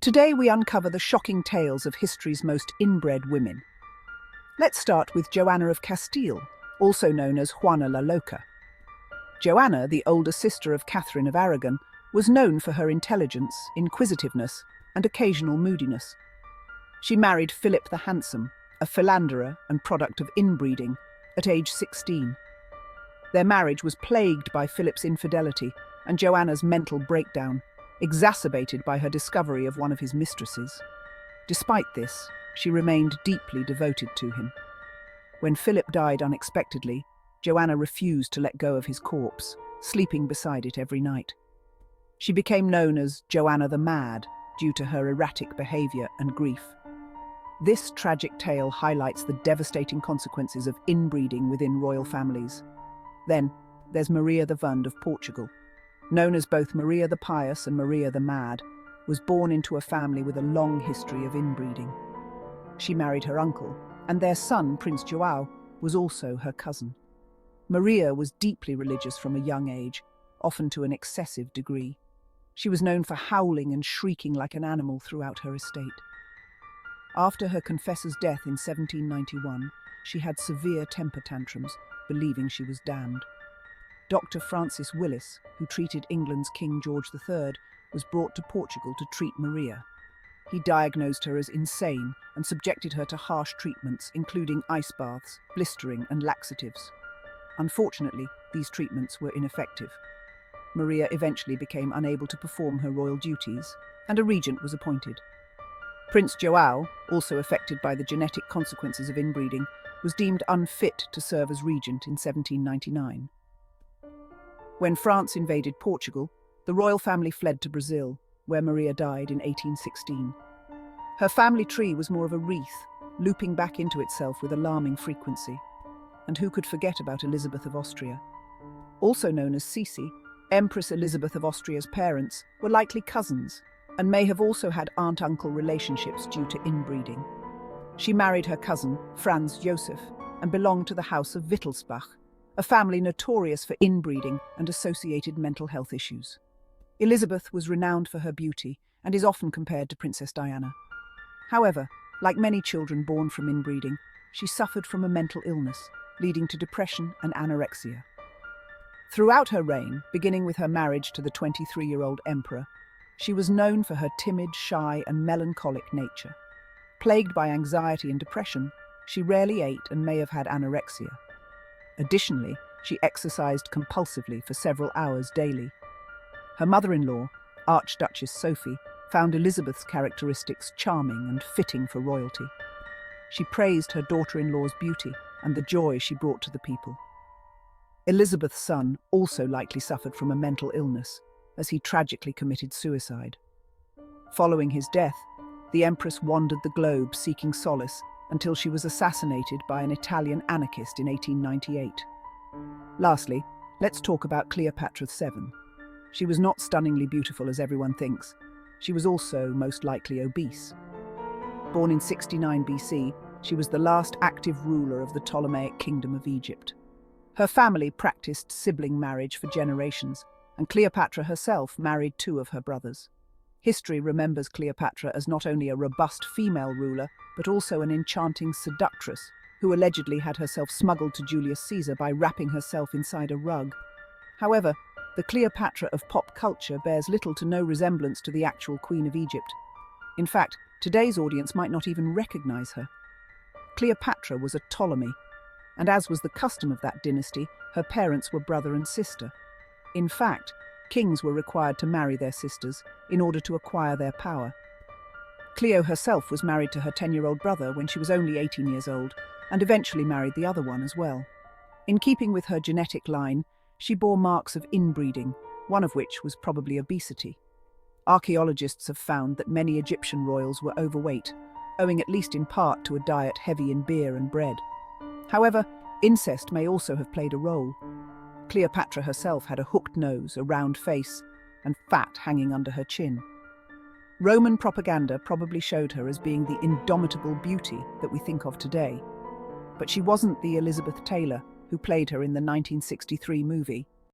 Today we uncover the shocking tales of history's most inbred women. Let's start with Joanna of Castile, also known as Juana la Loca. Joanna, the older sister of Catherine of Aragon, was known for her intelligence, inquisitiveness, and occasional moodiness. She married Philip the Handsome, a philanderer and product of inbreeding, at age 16. Their marriage was plagued by Philip's infidelity and Joanna's mental breakdown, exacerbated by her discovery of one of his mistresses. Despite this, she remained deeply devoted to him. When Philip died unexpectedly, Joanna refused to let go of his corpse, sleeping beside it every night. She became known as Joanna the Mad due to her erratic behavior and grief. This tragic tale highlights the devastating consequences of inbreeding within royal families. Then, there's Maria I of Portugal. Known as both Maria the Pious and Maria the Mad, was born into a family with a long history of inbreeding. She married her uncle, and their son, Prince João, was also her cousin. Maria was deeply religious from a young age, often to an excessive degree. She was known for howling and shrieking like an animal throughout her estate. After her confessor's death in 1791, she had severe temper tantrums, believing she was damned. Dr. Francis Willis, who treated England's King George III, was brought to Portugal to treat Maria. He diagnosed her as insane and subjected her to harsh treatments, including ice baths, blistering, and laxatives. Unfortunately, these treatments were ineffective. Maria eventually became unable to perform her royal duties, and a regent was appointed. Prince João, also affected by the genetic consequences of inbreeding, was deemed unfit to serve as regent in 1799. When France invaded Portugal, the royal family fled to Brazil, where Maria died in 1816. Her family tree was more of a wreath, looping back into itself with alarming frequency. And who could forget about Elizabeth of Austria? Also known as Sisi, Empress Elizabeth of Austria's parents were likely cousins, and may have also had aunt-uncle relationships due to inbreeding. She married her cousin, Franz Joseph, and belonged to the House of Wittelsbach, a family notorious for inbreeding and associated mental health issues. Elizabeth was renowned for her beauty and is often compared to Princess Diana. However, like many children born from inbreeding, she suffered from a mental illness, leading to depression and anorexia. Throughout her reign, beginning with her marriage to the 23-year-old emperor, she was known for her timid, shy, and melancholic nature. Plagued by anxiety and depression, she rarely ate and may have had anorexia. Additionally, she exercised compulsively for several hours daily. Her mother-in-law, Archduchess Sophie, found Elizabeth's characteristics charming and fitting for royalty. She praised her daughter-in-law's beauty and the joy she brought to the people. Elizabeth's son also likely suffered from a mental illness, as he tragically committed suicide. Following his death, the Empress wandered the globe seeking solace until she was assassinated by an Italian anarchist in 1898. Lastly, let's talk about Cleopatra VII. She was not stunningly beautiful as everyone thinks. She was also most likely obese. Born in 69 BC, she was the last active ruler of the Ptolemaic Kingdom of Egypt. Her family practiced sibling marriage for generations, and Cleopatra herself married 2 of her brothers. History remembers Cleopatra as not only a robust female ruler, but also an enchanting seductress who allegedly had herself smuggled to Julius Caesar by wrapping herself inside a rug. However, the Cleopatra of pop culture bears little to no resemblance to the actual Queen of Egypt. In fact, today's audience might not even recognize her. Cleopatra was a Ptolemy, and as was the custom of that dynasty, her parents were brother and sister. In fact, kings were required to marry their sisters in order to acquire their power. Cleo herself was married to her 10-year-old brother when she was only 18 years old, and eventually married the other one as well. In keeping with her genetic line, she bore marks of inbreeding, one of which was probably obesity. Archaeologists have found that many Egyptian royals were overweight, owing at least in part to a diet heavy in beer and bread. However, incest may also have played a role. Cleopatra herself had a hooked nose, a round face, and fat hanging under her chin. Roman propaganda probably showed her as being the indomitable beauty that we think of today. But she wasn't the Elizabeth Taylor who played her in the 1963 movie